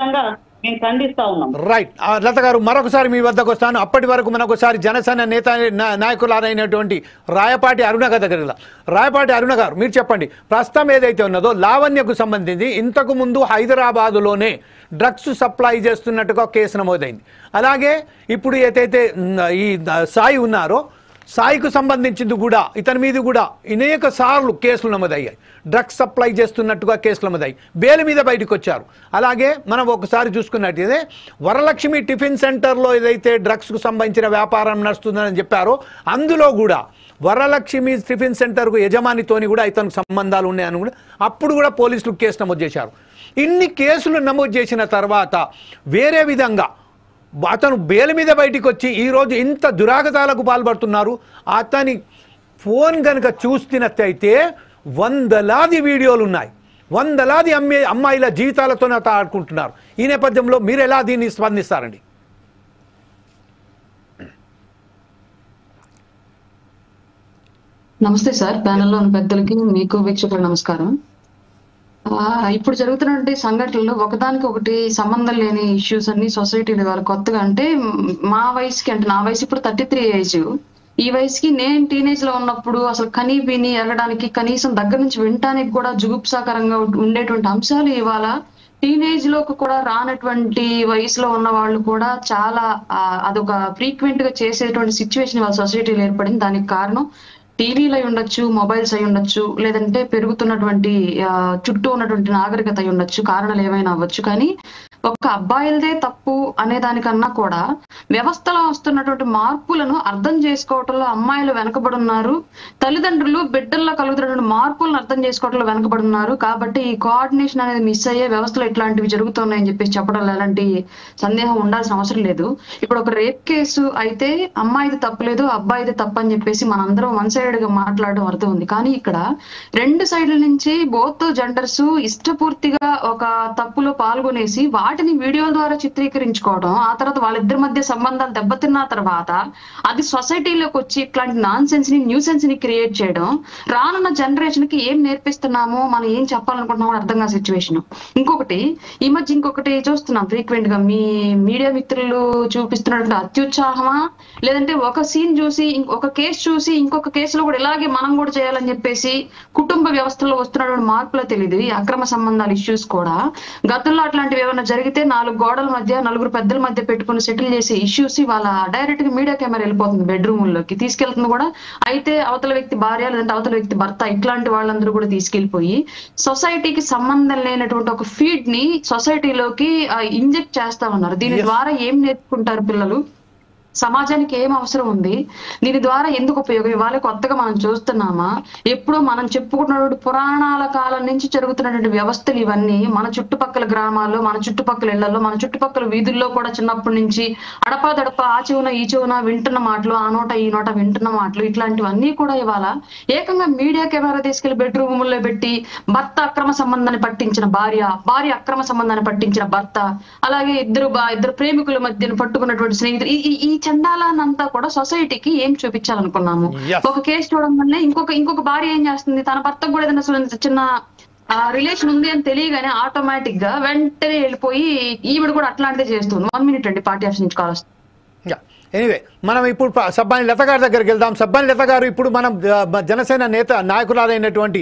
మేము ఖండిస్తా ఉన్నాం. రైట్. లత గారు, మరొకసారి మీ వద్దకు వస్తాను. అప్పటి వరకు మనకొకసారి జనసేన నేత నాయకులైనటువంటి రాయపాటి అరుణ గారి దగ్గర. రాయపాటి అరుణ గారు, మీరు చెప్పండి, ప్రస్తుతం ఏదైతే ఉన్నదో లావణ్యకు సంబంధించి ఇంతకు ముందు హైదరాబాదులోనే డ్రగ్స్ సప్లై చేస్తున్నట్టుగా కేసు నమోదైంది. అలాగే ఇప్పుడు ఏదైతే ఈ సాయి ఉన్నారో, సాయికు సంబంధించింది కూడా ఇతని మీద కూడా అనేక సార్లు కేసులు నమోదయ్యాయి. డ్రగ్స్ సప్లై చేస్తున్నట్టుగా కేసులు నమోదయ్యాయి. బెయిల్ మీద బయటకు వచ్చారు. అలాగే మనం ఒకసారి చూసుకున్నట్టయితే వరలక్ష్మి టిఫిన్ సెంటర్లో ఏదైతే డ్రగ్స్కు సంబంధించిన వ్యాపారం నడుస్తుందని చెప్పారో, అందులో కూడా వరలక్ష్మి టిఫిన్ సెంటర్కు యజమానితోని కూడా ఇతనికి సంబంధాలు ఉన్నాయని కూడా అప్పుడు కూడా పోలీసులు కేసు నమోదు చేశారు. ఇన్ని కేసులు నమోదు చేసిన తర్వాత వేరే విధంగా అతను బెయిల్ మీద బయటికి వచ్చి ఈరోజు ఇంత దురాగతాలకు పాల్పడుతున్నారు. అతని ఫోన్ కనుక చూస్తున్నట్టయితే వందలాది వీడియోలు ఉన్నాయి. వందలాది అమ్మాయిల జీవితాలతోనే అతను ఆడుకుంటున్నారు. ఈ నేపథ్యంలో మీరు ఎలా దీన్ని స్పందిస్తారండి? నమస్తే సార్, ప్యానెల్లో ఉన్న పెద్దలకి, మీకు వీక్షకులు నమస్కారం. ఇప్పుడు జరుగుతున్నటువంటి సంఘటనలు ఒకదానికి ఒకటి సంబంధం లేని ఇష్యూస్ అన్ని సొసైటీలో వాళ్ళు కొత్తగా, అంటే మా వయసుకి, అంటే నా వయసు ఇప్పుడు 33 ఏజ్. ఈ వయసుకి నేను టీనేజ్ లో ఉన్నప్పుడు అసలు కనీ విని ఎరగడానికి, కనీసం దగ్గర నుంచి వినటానికి కూడా జుగుప్సాకరంగా ఉండేటువంటి అంశాలు ఇవాళ టీనేజ్ లోకి కూడా రానటువంటి వయసులో ఉన్న వాళ్ళు కూడా చాలా అదొక ఫ్రీక్వెంట్ గా చేసేటువంటి సిచ్యువేషన్ వాళ్ళ సొసైటీలో ఏర్పడింది. దానికి కారణం టీవీలు అయి ఉండొచ్చు, మొబైల్స్ అయి ఉండొచ్చు, లేదంటే పెరుగుతున్నటువంటి చుట్టూ ఉన్నటువంటి నాగరికత అయి ఉండొచ్చు, కారణాలు ఏమైనా అవ్వచ్చు. కానీ ఒక్క అబ్బాయిలదే తప్పు అనే దానికన్నా కూడా వ్యవస్థలో వస్తున్నటువంటి మార్పులను అర్థం చేసుకోవటంలో అమ్మాయిలు వెనకబడున్నారు. తల్లిదండ్రులు బిడ్డల్లో కలుగుతున్నటువంటి మార్పులను అర్థం చేసుకోవటంలో వెనకబడున్నారు. కాబట్టి ఈ కోఆర్డినేషన్ అనేది మిస్ అయ్యే వ్యవస్థలో ఇట్లాంటివి జరుగుతున్నాయని చెప్పేసి చెప్పడంలో ఎలాంటి సందేహం ఉండాల్సిన అవసరం లేదు. ఇప్పుడు ఒక రేప్ కేసు అయితే అమ్మాయిది తప్పలేదు, అబ్బాయిది తప్పు అని చెప్పేసి మనందరం వన్ సైడ్ గా మాట్లాడడం అర్థం ఉంది. కానీ ఇక్కడ రెండు సైడ్ల నుంచి బోత్ జెండర్స్ ఇష్టపూర్తిగా ఒక తప్పులో పాల్గొనేసి వాటిని వీడియోల ద్వారా చిత్రీకరించుకోవడం, ఆ తర్వాత వాళ్ళిద్దరి మధ్య సంబంధాలు దెబ్బతిన్న తర్వాత అది సొసైటీలోకి వచ్చి ఇట్లాంటి నాన్ సెన్స్ ని, న్యూ సెన్స్ ని క్రియేట్ చేయడం, రానున్న జనరేషన్ కి ఏం నేర్పిస్తున్నామో, మనం ఏం చెప్పాలనుకుంటున్నామో అర్థం కాని సిచ్యువేషన్. ఇంకొకటి, ఈ మధ్య ఇంకొకటి చూస్తున్నాం ఫ్రీక్వెంట్ గా, మీ మీడియా మిత్రులు చూపిస్తున్నటువంటి అత్యుత్సాహమా, లేదంటే ఒక సీన్ చూసి ఒక కేసు చూసి ఇంకొక కేసులో కూడా ఇలాగే మనం కూడా చేయాలని చెప్పేసి కుటుంబ వ్యవస్థలో వస్తున్నటువంటి మార్పులో తెలియదు. ఈ అక్రమ సంబంధాల ఇష్యూస్ కూడా గతంలో అట్లాంటివి ఏమైనా జరిగితే 4 గోడల మధ్య, 4 పెద్దల మధ్య పెట్టుకుని సెటిల్ చేసే ఇష్యూస్ వాళ్ళ డైరెక్ట్ గా మీడియా కెమెరా వెళ్ళిపోతుంది, బెడ్రూమ్ లోకి తీసుకెళ్తుంది కూడా. అయితే అవతల వ్యక్తి భార్య, లేదంటే అవతల వ్యక్తి భర్త, ఇట్లాంటి వాళ్ళందరూ కూడా తీసుకెళ్లిపోయి సొసైటీకి సంబంధం లేనటువంటి ఒక ఫీడ్ ని సొసైటీలోకి ఇంజెక్ట్ చేస్తా ఉన్నారు. దీని ద్వారా ఏం నేర్చుకుంటారు పిల్లలు, సమాజానికి ఏం అవసరం ఉంది, దీని ద్వారా ఎందుకు ఉపయోగం? ఇవాళ కొత్తగా మనం చూస్తున్నామా? ఎప్పుడో మనం చెప్పుకున్నటువంటి పురాణాల కాలం నుంచి జరుగుతున్నటువంటి వ్యవస్థలు ఇవన్నీ మన చుట్టుపక్కల గ్రామాల్లో, మన చుట్టుపక్కల ఇళ్లలో, మన చుట్టుపక్కల వీధుల్లో కూడా చిన్నప్పటి నుంచి అడపాదడప ఆ చెవున ఈ చెవున వింటున్న మాటలు, ఆ నోట ఈ నోట వింటున్న మాటలు, ఇట్లాంటివన్నీ కూడా ఇవాళ ఏకంగా మీడియా కెమెరా తీసుకెళ్లి బెడ్రూముల్లో పెట్టి భర్త అక్రమ సంబంధాన్ని పట్టించిన భార్య, భార్య అక్రమ సంబంధాన్ని పట్టించిన భర్త, అలాగే ఇద్దరు ప్రేమికుల మధ్యన పట్టుకున్నటువంటి స్నేహితులు, ఈ చండాలనంతా కూడా సొసైటీకి ఏం చూపించాలనుకున్నాము? ఒక కేసు చూడడం వల్ల ఇంకొక భార్య ఏం చేస్తుంది, తన భర్తకు కూడా ఏదైనా చిన్న రిలేషన్ ఉంది అని తెలియగానే ఆటోమేటిక్ గా వెంటనే వెళ్ళిపోయి ఈవిడ కూడా అట్లాంటిదే చేస్తుంది. 1 minute అండి, పార్టీ ఆఫీస్ నుంచి కాల్ వస్తుంది. ఎనీవే, మనం ఇప్పుడు సబ్బాని లత గారి దగ్గరికి వెళ్దాం. సబ్బాని లత గారు, ఇప్పుడు మనం జనసేన నేత నాయకురాలైనటువంటి